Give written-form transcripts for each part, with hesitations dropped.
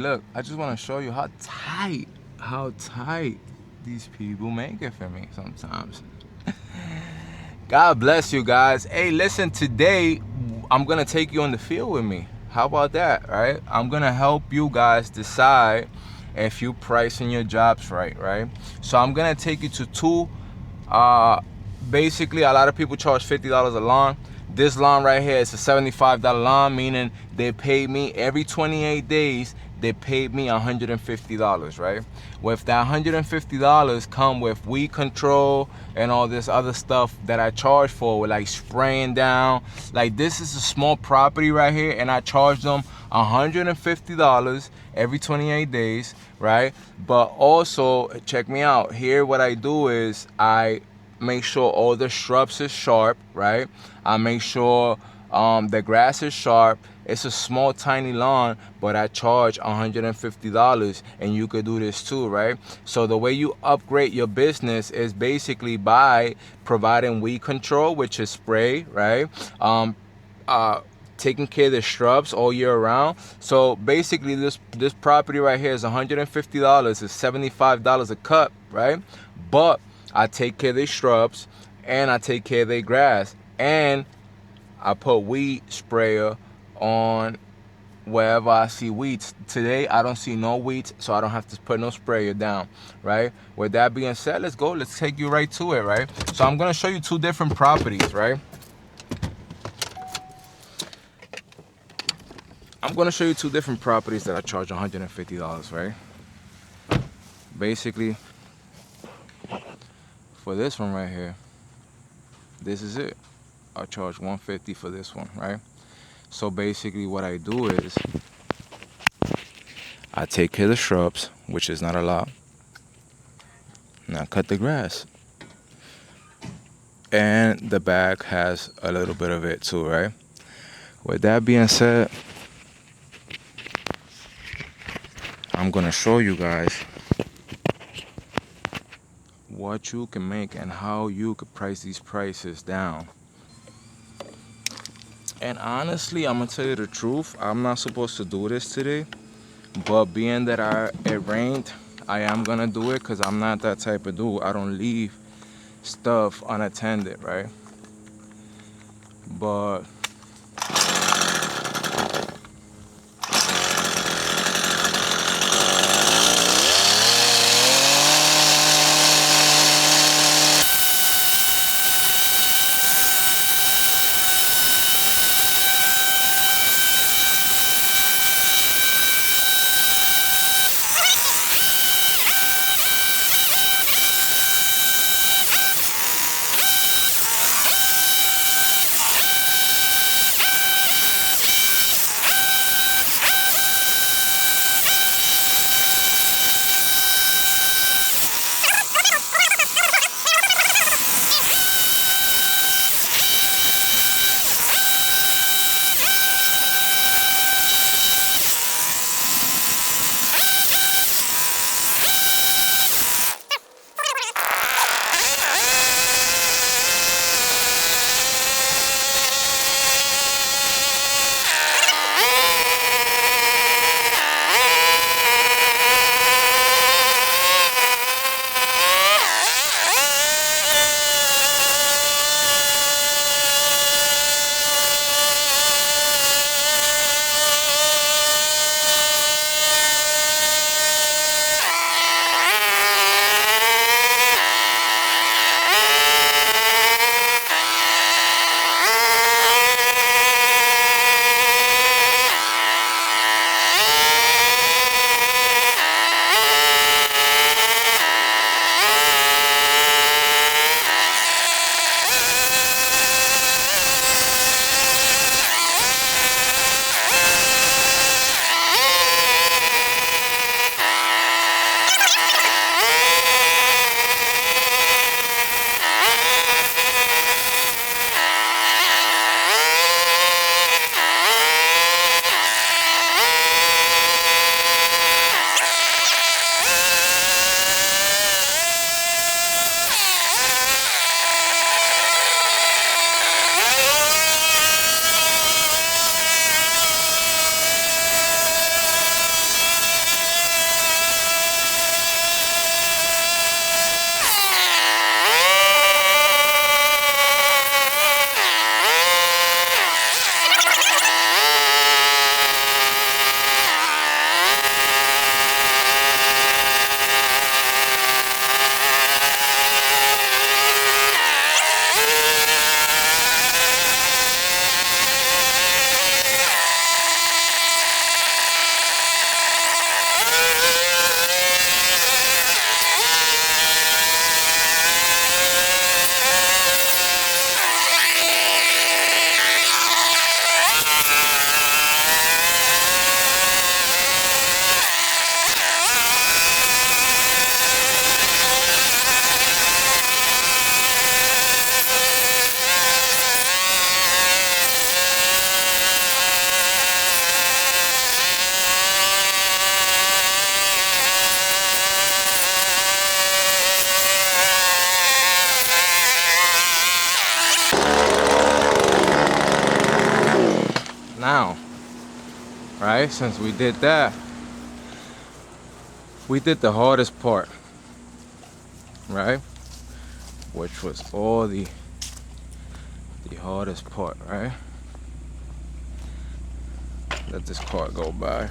Look, I just want to show you how tight these people make it for me sometimes. God bless you guys. Hey, listen, today I'm gonna take you on the field with me. How about that, right? I'm gonna help you guys decide if you pricing your jobs right? So I'm gonna take you to two. Uh, Basically, a lot of people charge $50 a lawn. This lawn right here is a $75 lawn, meaning they paid me every 28 days. They paid me $150, right? With that $150 come with weed control and all this other stuff that I charge for, with like spraying down. Like, this is a small property right here, and I charge them $150 every 28 days, right? But also, check me out. Here, what I do is I make sure all the shrubs is sharp, right? I make sure the grass is sharp. It's a small, tiny lawn, but I charge $150, and you could do this too, right? So the way you upgrade your business is basically by providing weed control, which is spray, right? Uh, Taking care of the shrubs all year round. So basically, this property right here is $150. It's $75 a cut, right? But I take care of their shrubs, and I take care of their grass, and I put weed sprayer on wherever I see weeds. Today I don't see no weeds, so I don't have to put no sprayer down, right? With that being said, let's go. Let's take you right to it, right? So I'm gonna show you two different properties, right? I'm gonna show you two different properties that I charge $150, right? Basically, for this one right here, this is it. I charge $150 for this one, right? So basically what I do is I take care of the shrubs, which is not a lot, and I cut the grass. And the back has a little bit of it too, right? With that being said, I'm gonna show you guys what you can make and how you could price these prices down. And honestly, I'm gonna tell you the truth, I'm not supposed to do this today, but being that it rained, I am gonna do it, because I'm not that type of dude. I don't leave stuff unattended, right? But right, since we did that, we did the hardest part, right? Which was all the hardest part, right? Let this car go by.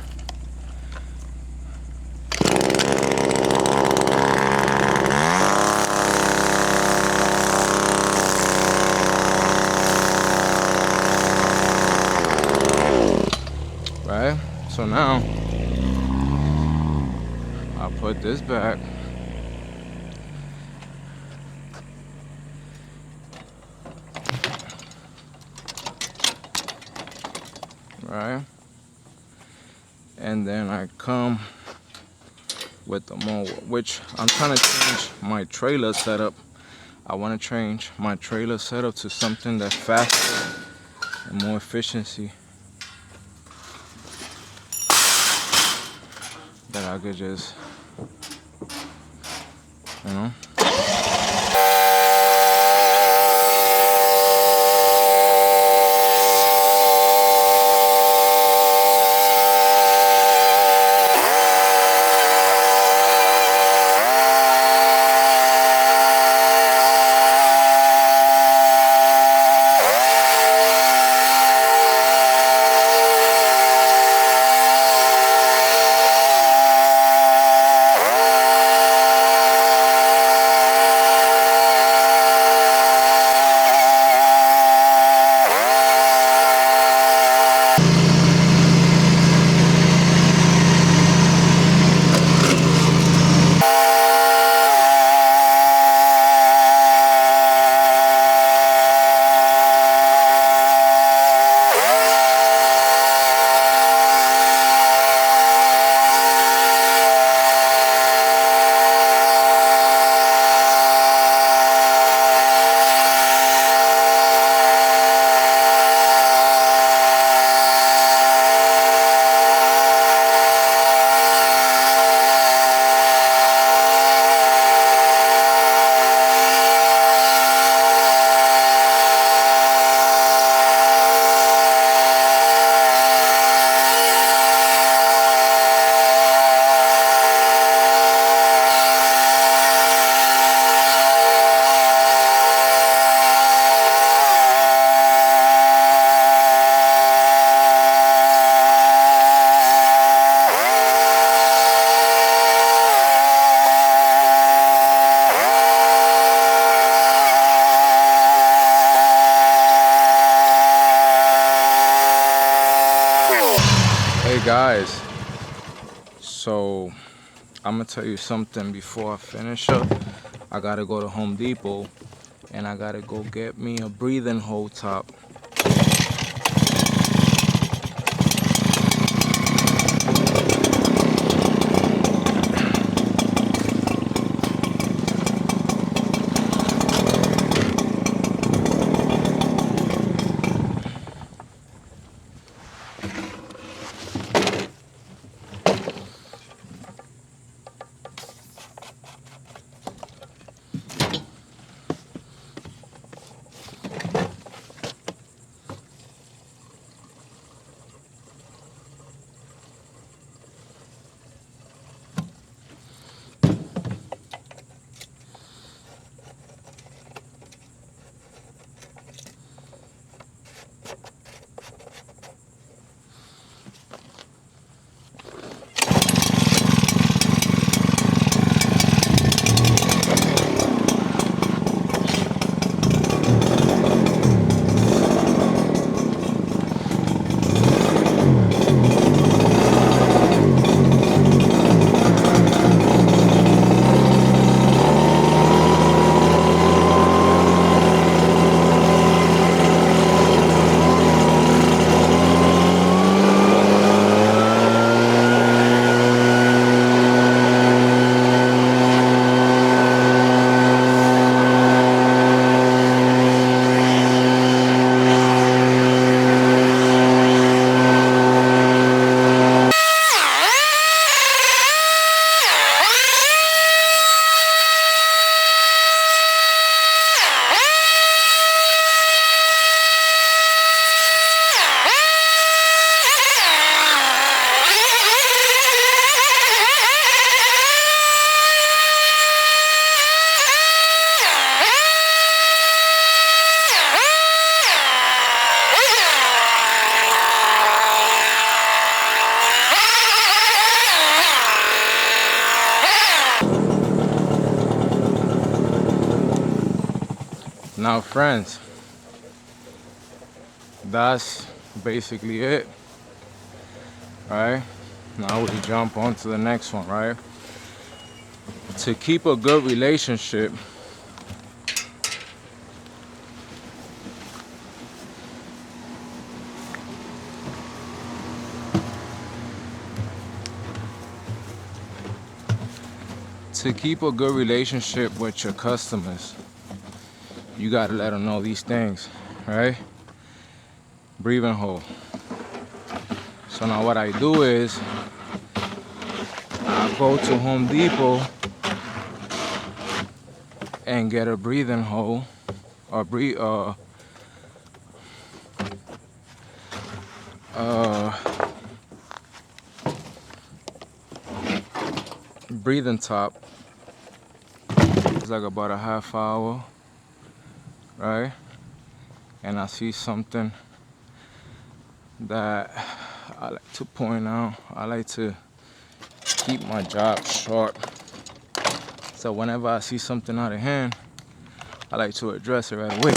Right? So now I'll put this back. Right? And then I come with the mower, which I'm trying to change my trailer setup. I want to change my trailer setup to something that's faster and more efficiency, that I could just, you know. Hey guys, so I'm gonna tell you something before I finish up. I gotta go to Home Depot and I gotta go get me a breathing hole top. Now, friends, that's basically it, right? Now we jump on to the next one, right? To keep a good relationship, with your customers, you gotta let them know these things, right? Breathing hole. So now what I do is I go to Home Depot and get a breathing hole or breathing top. It's like about a half hour, right? And I see something that I like to point out. I like to keep my job short. So whenever I see something out of hand, I like to address it right away.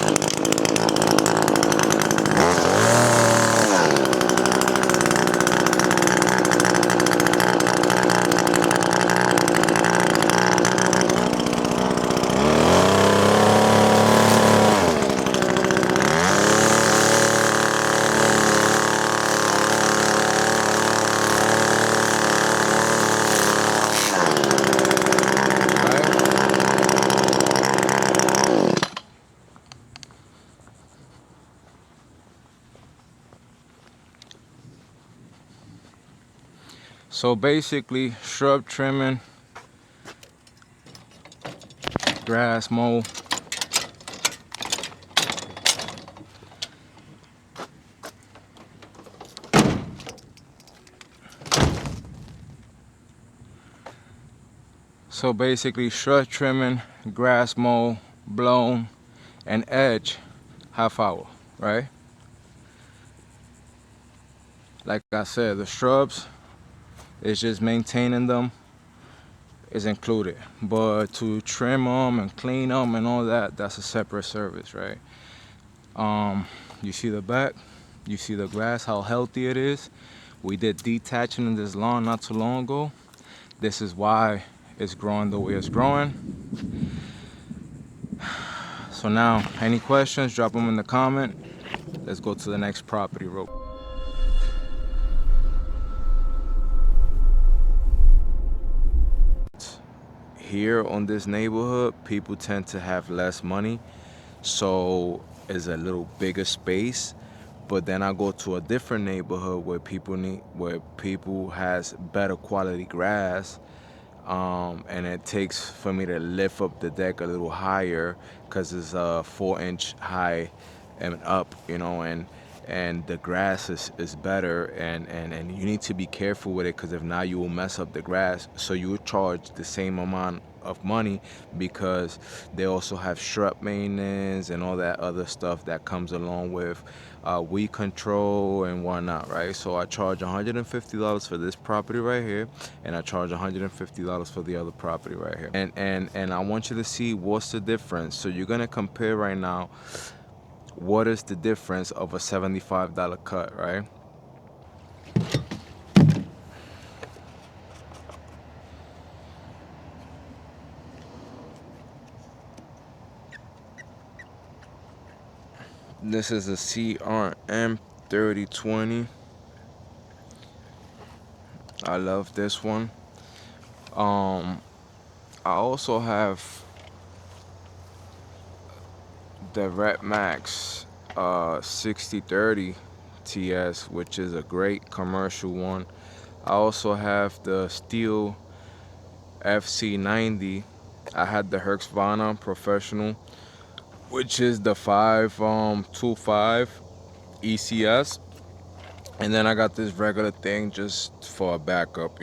So basically, shrub trimming, grass mow, shrub trimming, grass mow, blown, and edge, half hour, right? Like I said, the shrubs, it's just maintaining them is included. But to trim them and clean them and all that, that's a separate service, right? You see the back, you see the grass, how healthy it is. We did detaching in this lawn not too long ago. This is why it's growing the way it's growing. So now, any questions, drop them in the comment. Let's go to the next property real quick. Here on this neighborhood, people tend to have less money, so it's a little bigger space. But then I go to a different neighborhood where people has better quality grass, and it takes for me to lift up the deck a little higher because it's 4-inch high and up, and the grass is better, and you need to be careful with it, because if not, you will mess up the grass. So you would charge the same amount of money, because they also have shrub maintenance and all that other stuff that comes along with weed control and whatnot, right? So I charge $150 for this property right here, and I charge $150 for the other property right here. And I want you to see what's the difference. So you're gonna compare right now, what is the difference of a $75 cut, right? This is a CRM 3020. I love this one. I also have the Red Max 6030 TS, which is a great commercial one. I also have the Steel FC90. I had the Husqvarna Professional, which is the 525 ECS, and then I got this regular thing just for a backup,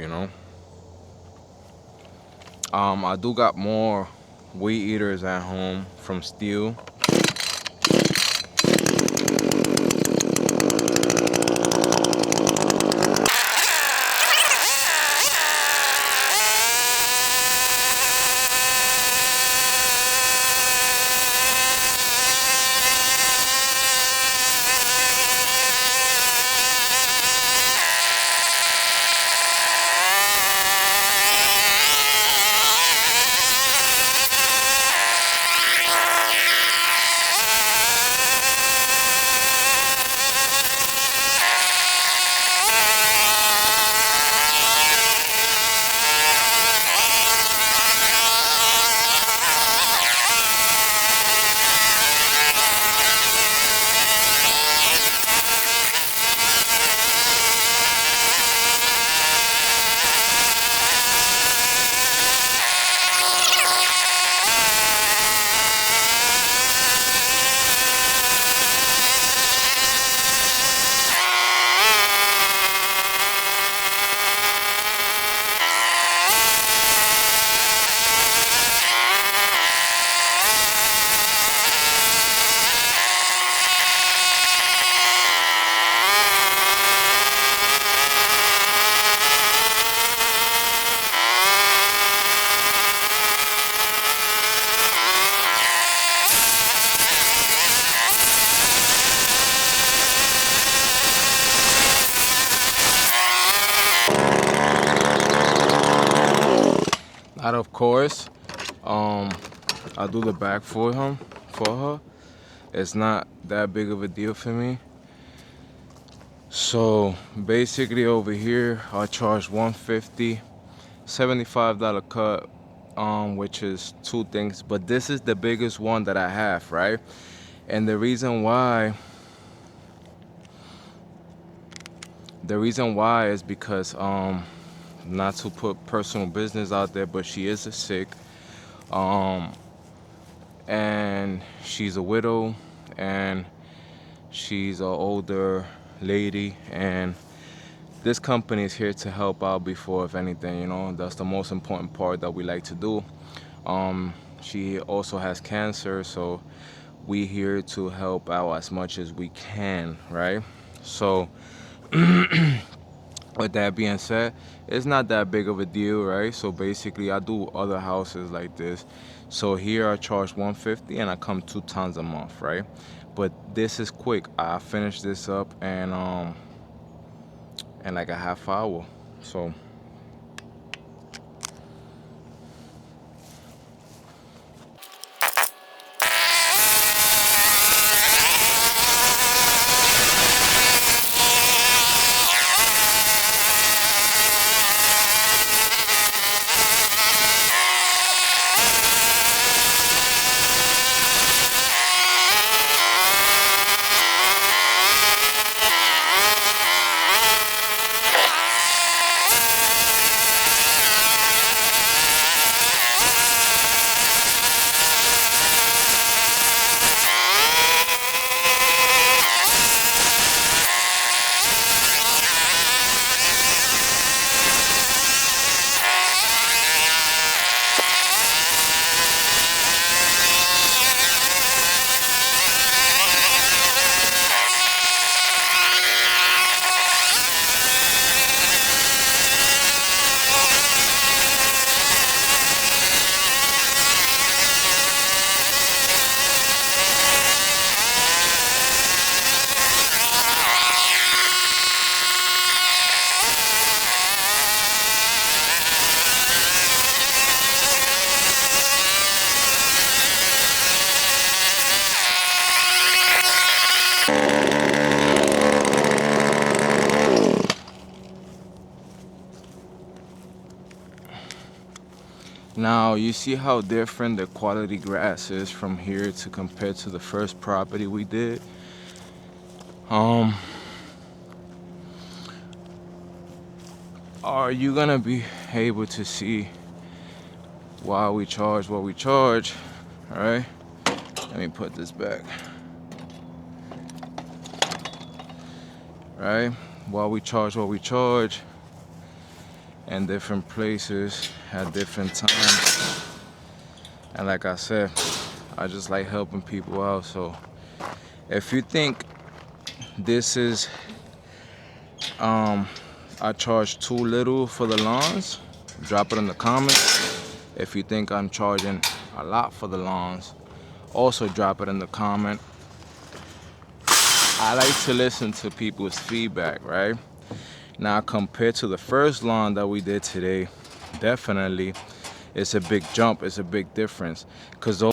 I do got more weed eaters at home from Steel. Out of course, um, I do the back for her. It's not that big of a deal for me. So basically over here, I charge 150, $75 cut, which is two things. But this is the biggest one that I have, right? And the reason why is because not to put personal business out there, but she is sick, um, and she's a widow, and she's an older lady, and this company is here to help out before, if anything, that's the most important part that we like to do. She also has cancer, so we here to help out as much as we can, right? So with that being said, it's not that big of a deal, right? So basically, I do other houses like this. So here I charge 150 and I come 2 times a month, right? But this is quick. I finish this up and like a half hour. So now you see how different the quality grass is from here to compared to the first property we did. Um, are you gonna be able to see why we charge what we charge? All right, let me put this back. Right, why we charge what we charge, and different places at different times. And like I said, I just like helping people out. So if you think this is I charge too little for the lawns, drop it in the comments. If you think I'm charging a lot for the lawns, also drop it in the comment. I like to listen to people's feedback, right? Now compared to the first lawn that we did today, definitely it's a big jump, it's a big difference. Because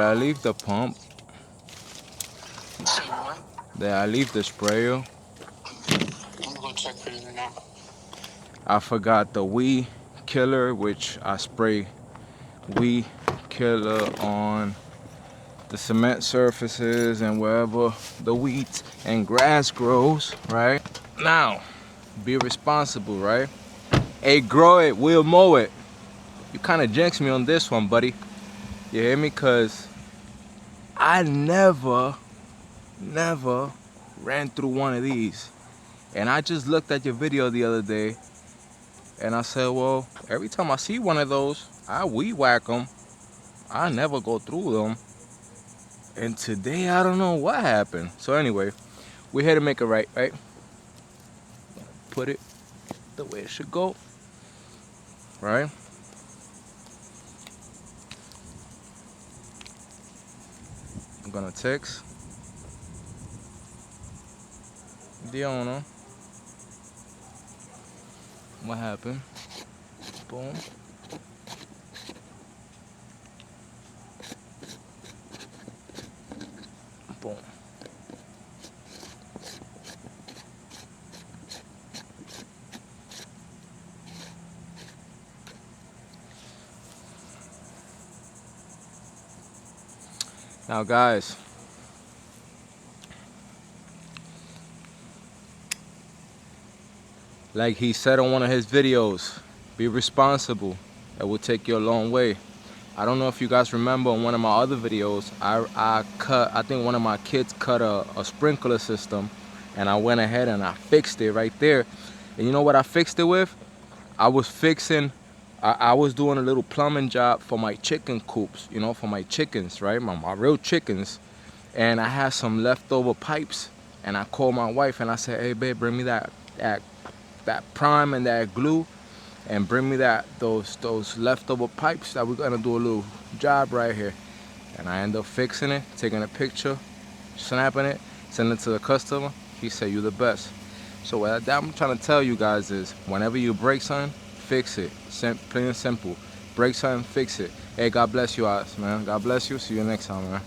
I leave the pump? Did I leave the sprayer? I'm gonna go check for you right now. I forgot the weed killer, which I spray weed killer on the cement surfaces and wherever the weeds and grass grows, right? Now, be responsible, right? Hey, grow it, we'll mow it. You kind of jinxed me on this one, buddy. You hear me? Because I never ran through one of these. And I just looked at your video the other day and I said, well, every time I see one of those, I weed whack them. I never go through them. And today, I don't know what happened. So anyway, we're here to make it right? Put it the way it should go, right? I'm gonna text the owner. What happened? Boom. Boom. Now, guys, like he said on one of his videos, be responsible. It will take you a long way. I don't know if you guys remember in one of my other videos, I think one of my kids cut a sprinkler system, and I went ahead and I fixed it right there. And you know what I fixed it with? I was doing a little plumbing job for my chicken coops, you know, for my chickens, right? My real chickens. And I had some leftover pipes, and I called my wife and I said, hey babe, bring me that prime and that glue, and bring me those leftover pipes that we're gonna do a little job right here. And I ended up fixing it, taking a picture, snapping it, sending it to the customer. He said, you the best. So what I'm trying to tell you guys is, whenever you break something, fix it. Plain and simple. Break something, fix it. Hey, God bless you guys, man. God bless you. See you next time, man.